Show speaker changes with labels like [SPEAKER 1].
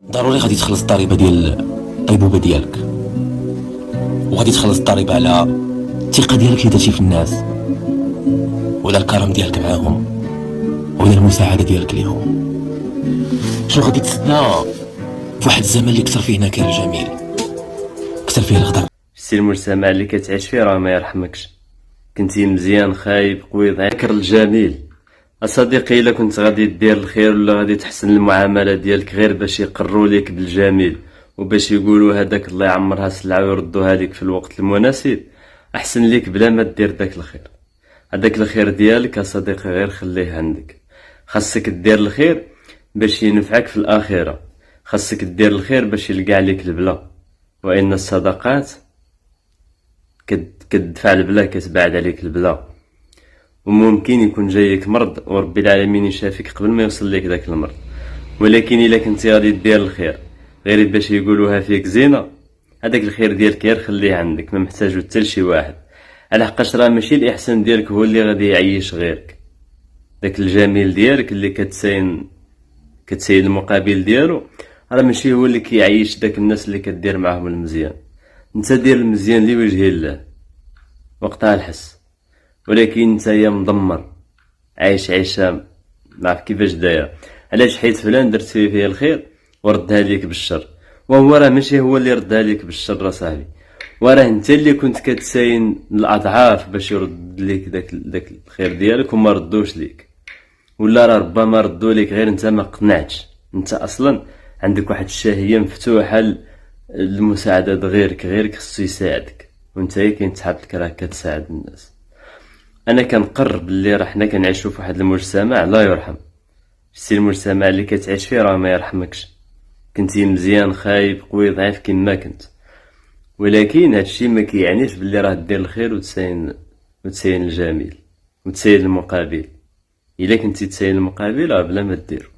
[SPEAKER 1] ضروري غادي تخلص الضريبه ديال الطيبوبه ديالك، وغادي تخلص الضريبه على الثقه ديالك اللي درتي في الناس، ولا الكرم ديالك معاهم، ولا المساعده ديالك ليهم. شنو غادي تسنى في واحد الزمن اللي كثر فيه نكر الجميل، كثر فيه الغدر؟
[SPEAKER 2] شتي المجتمع اللي كتعيش فيه راه ما يرحمكش. كنتي مزيان خايب قويض نكر الجميل. اصديقي الا كنت غادي دير الخير ولا غادي تحسن المعامله ديالك غير باش يقروا ليك بالجميل وباش يقولوا هذاك الله يعمرها سلعه ويردوها لك في الوقت المناسب، احسن ليك بلا ما دير داك الخير. هذاك الخير ديالك اصديقي غير خليه عندك. خاصك دير الخير باش ينفعك في الاخره، خاصك دير الخير باش يلقى عليك البلا. وان الصدقات كتدفع البلا كتبعد عليك البلا. وممكن يكون جايك مرض وربي العالمين يشافيك قبل ما يوصل ليك داك المرض، ولكن الا كنتي غادي دير الخير غير باش يقولوها فيك زينه، هذاك الخير ديالك غير خليه عندك، ما محتاجو حتى لشي واحد. على حقاش راه ماشي الاحسان ديالك هو اللي غادي يعيش غيرك. داك الجميل ديالك اللي كتساين المقابل ديالو راه ماشي هو اللي كيعيش داك الناس اللي كدير معاهم المزيان. انت دير المزيان لوجه الله وقتها الحس، ولكن نتايا مدمر عايش عيشه معرف كيفاش دايره. علاش؟ حيت فلان درت فيه الخير وردها ليك بالشر، وهو راه ماشي هو اللي ردها ليك بالشر صاحبي، وراه انت اللي كنت كتساين الاضعاف باش يرد ليك داك الخير ديالك وما ردوش ليك، ولا راه ربما ردوا ليك غير انت ما قتنعتش. انت اصلا عندك واحد الشهيه مفتوحه لمساعده غيرك خصو يساعدك، وانت كينتحط لك راه كتساعد الناس. انا كنقر باللي راه حنا كنعيشو في واحد المجتمع لا يرحم. شتي المجتمع اللي كتعيش فيه راه ما يرحمكش. كنتي مزيان خايب قوي ضعيف كيما كنت، ولكن هادشي ما كيعنيش باللي راه دير الخير وتساين الجميل وتساين المقابل. الا كنتي تساين المقابل راه بلا ما ديرو.